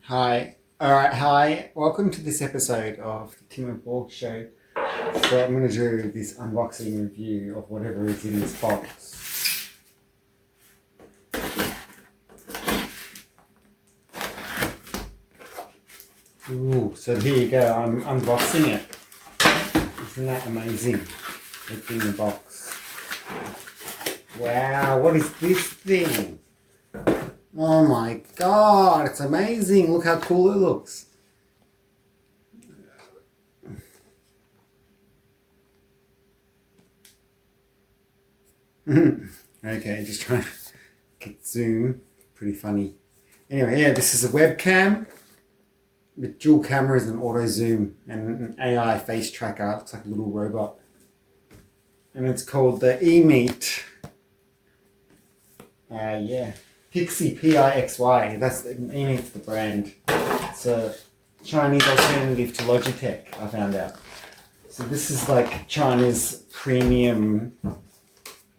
Hi. Alright, hi. Welcome to this episode of the Tim Borg show. So I'm going to do this unboxing review of whatever is in this box. Ooh, so here you go. I'm unboxing it. Isn't that amazing? What's in the box? Wow, what is this thing? Oh my god, it's amazing. Look how cool it looks. Okay, just trying to get zoom. Pretty funny. Anyway, yeah, this is a webcam with dual cameras and auto zoom and an AI face tracker. It looks like a little robot. And it's called the EMEET. PIXY, P-I-X-Y. That's EMEET's the brand. It's a Chinese alternative to Logitech, I found out. So this is like China's premium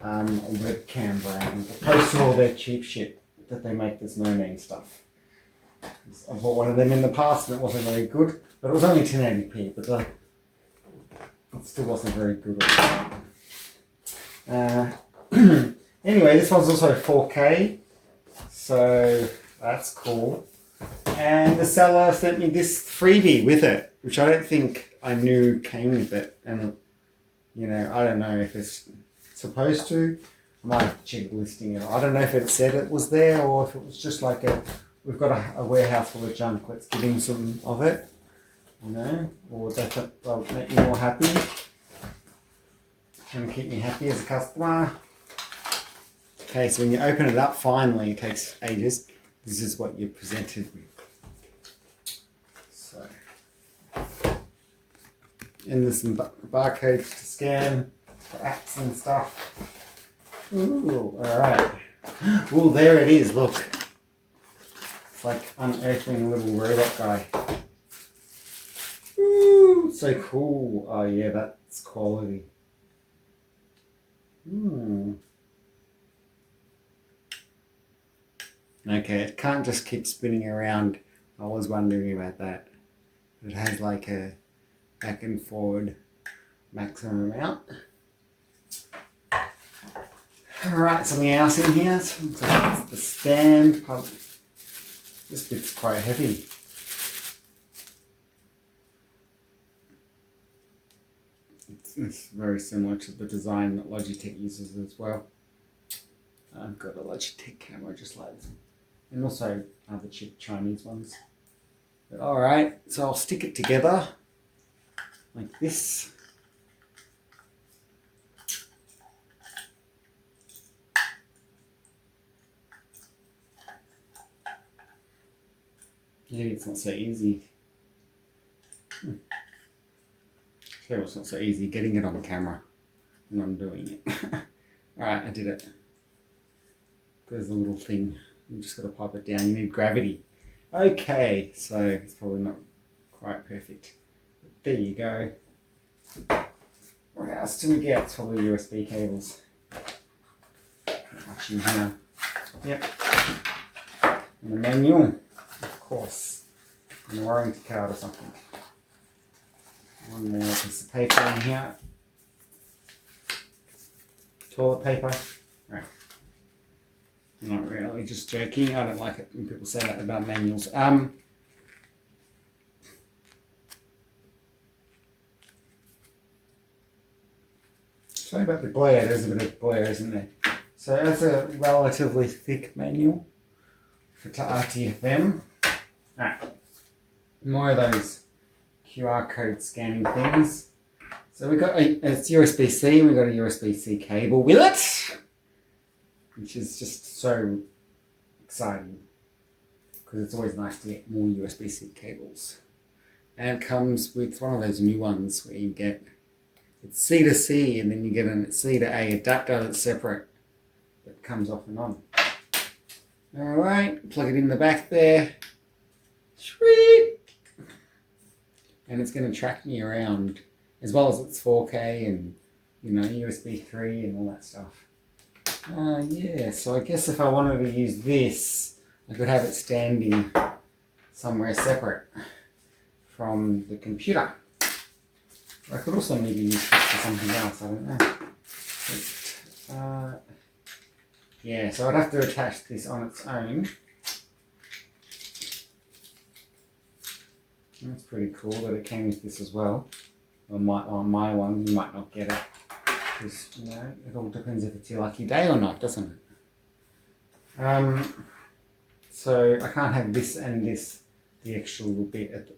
webcam brand, opposed to all their cheap shit that they make, this no-name stuff. I bought one of them in the past and it wasn't very good, but it was only 1080p, but it still wasn't very good. Anyway, this one's also 4K, so that's cool. And the seller sent me this freebie with it, which I don't think I knew came with it. And, you know, I don't know if it's supposed to. I might have to check the listing. I don't know if it said it was there or if it was just like we've got a warehouse full of junk, let's give him some of it, you know, or that'll make me more happy. Trying to keep me happy as a customer. Okay, so when you open it up, finally, it takes ages. This is what you're presented with. So, and there's some barcodes to scan for apps and stuff. Ooh, alright. Ooh, there it is, look. It's like unearthing a little robot guy. Ooh, so cool. Oh yeah, that's quality. Okay, it can't just keep spinning around. I was wondering about that. It has like a back and forward maximum amount. Alright, something else in here. So that's the stand. This bit's quite heavy. It's very similar to the design that Logitech uses as well. I've got a Logitech camera just like this. And also other cheap Chinese ones. But alright, so I'll stick it together like this. Maybe it's not so easy. Sure, it's not so easy getting it on camera when I'm doing it. Alright, I did it. There's a little thing. You just got to pipe it down. You need gravity. Okay, so it's probably not quite perfect. But there you go. What else do we get? It's probably USB cables. Not much in here. Yep. And the manual, of course. And a warranty card or something. One more piece of paper in here. Toilet paper. Right. Not really, just joking. I don't like it when people say that about manuals. Sorry about the glare. There's a bit of glare, isn't there? So that's a relatively thick manual for RTFM. Alright. More of those QR code scanning things. So we got it's USB-C. We got a USB-C cable with it, which is just so exciting because it's always nice to get more USB-C cables. And it comes with one of those new ones where you get it's C to C and then you get a C to A adapter that's separate that comes off and on. Alright, plug it in the back there. Sweet! And it's going to track me around as well as it's 4K and, you know, USB 3 and all that stuff. Yeah, so I guess if I wanted to use this, I could have it standing somewhere separate from the computer. I could also maybe use this for something else, I don't know. But, yeah, so I'd have to attach this on its own. That's pretty cool that it came with this as well. On my one, you might not get it. Because, you know, it all depends if it's your lucky day or not, doesn't it? So I can't have this and this, the extra little bit.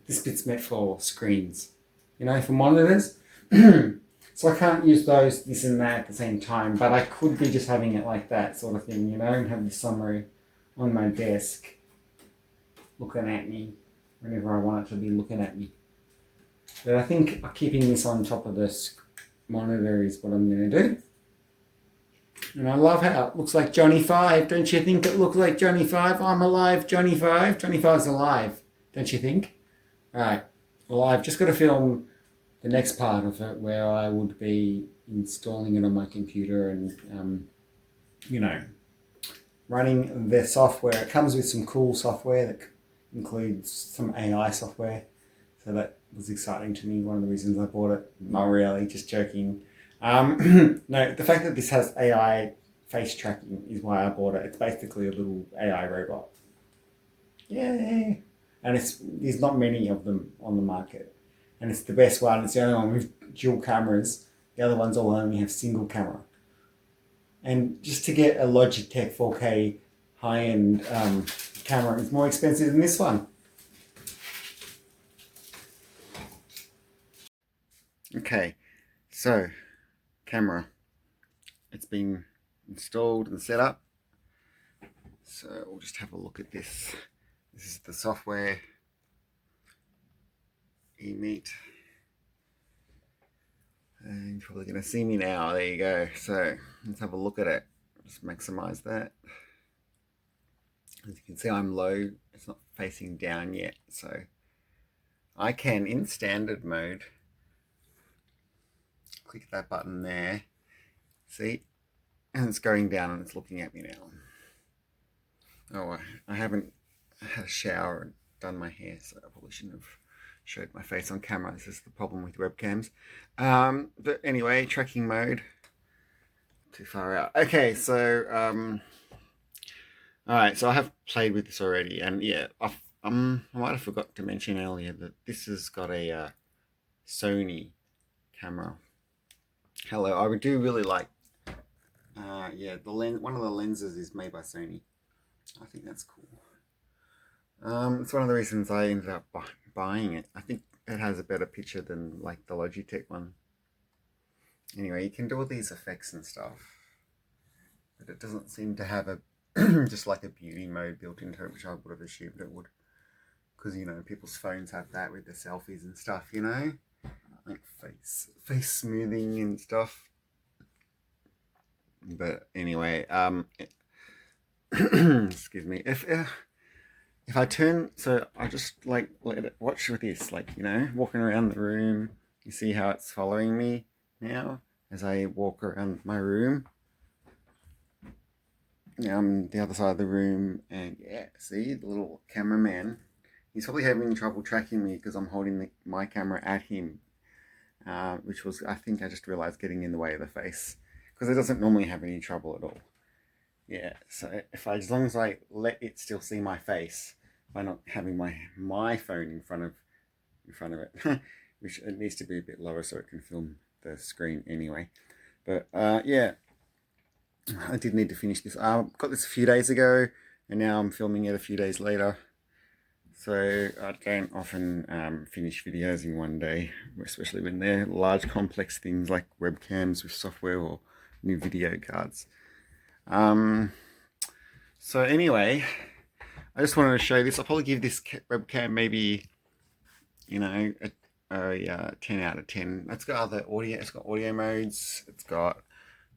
This bit's meant for screens, you know, for monitors. So I can't use those, this and that at the same time, but I could be just having it like that sort of thing, you know, and have this summary on my desk looking at me whenever I want it to be looking at me. But I think keeping this on top of the monitor is what I'm going to do. And I love how it looks like Johnny 5. Don't you think it looks like Johnny 5? I'm alive, Johnny 5. Johnny 5's alive, don't you think? Alright, well, I've just got to film the next part of it where I would be installing it on my computer and, you know, running the software. It comes with some cool software that includes some AI software. So that was exciting to me. One of the reasons I bought it. Not really, just joking. No, the fact that this has AI face tracking is why I bought it. It's basically a little AI robot. Yeah. And there's not many of them on the market. And it's the best one. It's the only one with dual cameras. The other ones all only have single camera. And just to get a Logitech 4K high-end camera is more expensive than this one. Okay, so camera. It's been installed and set up. So we'll just have a look at this. This is the software. EMEET. And you're probably going to see me now. There you go. So let's have a look at it. Just maximize that. As you can see, I'm low. It's not facing down yet. So I can, in standard mode, click that button there. See? And it's going down and it's looking at me now. Oh, I haven't had a shower and done my hair, so I probably shouldn't have showed my face on camera. This is the problem with webcams. But anyway, tracking mode. Too far out. Okay, so alright, so I have played with this already, and yeah, I might have forgot to mention earlier that this has got a Sony camera. Hello, I do really like. Yeah, the lens. One of the lenses is made by Sony. I think that's cool. It's one of the reasons I ended up buying it. I think it has a better picture than like the Logitech one. Anyway, you can do all these effects and stuff, but it doesn't seem to have a just like a beauty mode built into it, which I would have assumed it would, because you know people's phones have that with the selfies and stuff, you know, like face smoothing and stuff. But anyway, excuse me. If I turn, so I just like let it watch with this, like, you know, walking around the room. You see how it's following me now as I walk around my room. Now I'm the other side of the room, and yeah, see the little cameraman. He's probably having trouble tracking me because I'm holding my camera at him, which was, I think I just realized, getting in the way of the face, because it doesn't normally have any trouble at all. Yeah, so as long as I let it still see my face by not having my phone in front of it, which it needs to be a bit lower so it can film the screen anyway. But yeah, I did need to finish this. I got this a few days ago, and now I'm filming it a few days later. So I don't often finish videos in one day, especially when they're large complex things like webcams with software or new video cards. So anyway, I just wanted to show this. I'll probably give this webcam maybe, you know, a 10 out of 10. It's got other audio. It's got audio modes.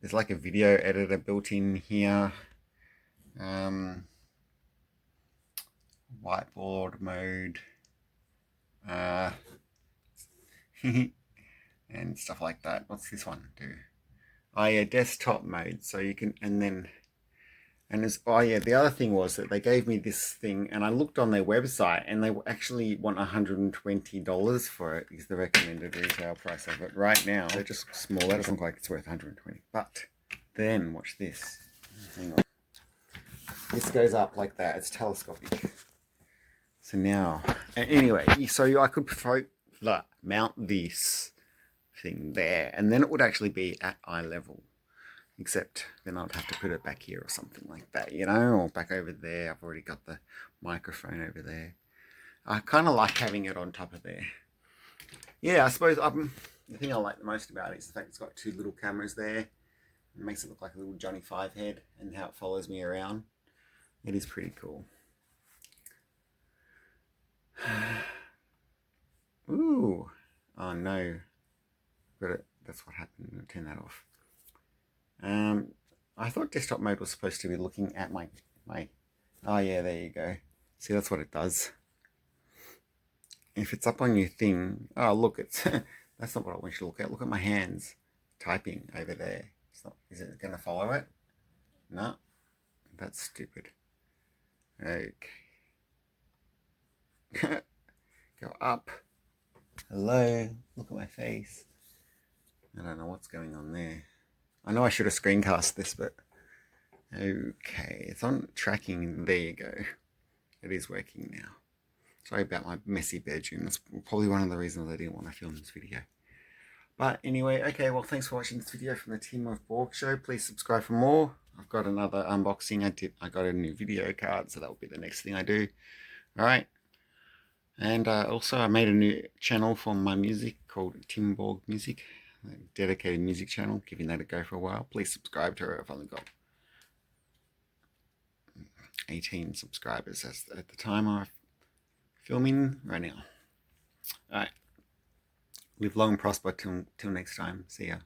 There's like a video editor built in here. Whiteboard mode. And stuff like that. What's this one do? Oh yeah, desktop mode. So you can, and And it's, oh yeah, the other thing was that they gave me this thing, and I looked on their website, and they actually want $120 for it, is the recommended retail price of it. Right now, they're just small. That doesn't look like it's worth $120. But then, watch this. Hang on. This goes up like that. It's telescopic. So now, anyway, so I could mount this thing there, and then it would actually be at eye level. Except then I'd have to put it back here or something like that, you know, or back over there. I've already got the microphone over there. I kind of like having it on top of there. Yeah, I suppose the thing I like the most about it is the fact it's got two little cameras there. It makes it look like a little Johnny Five head, and how it follows me around. It is pretty cool. Ooh. Oh no. But that's what happened. I'll turn that off. I thought desktop mode was supposed to be looking at my, oh yeah, there you go. See, that's what it does. If it's up on your thing, oh look, it's, that's not what I want you to look at. Look at my hands typing over there. It's not, is it going to follow it? No, that's stupid. Okay. Go up. Hello, look at my face. I don't know what's going on there. I know I should have screencast this, but okay, it's on tracking. There you go. It is working now. Sorry about my messy bedroom. That's probably one of the reasons I didn't want to film this video. But anyway, okay, well, thanks for watching this video from the Tim Borg Show. Please subscribe for more. I've got another unboxing. I got a new video card, so that will be the next thing I do. All right. And also, I made a new channel for my music called Tim Borg Music. A dedicated music channel, giving that a go for a while. Please subscribe to her. I've only got 18 subscribers at the time I'm filming right now. Alright. Live long and prosper till next time. See ya.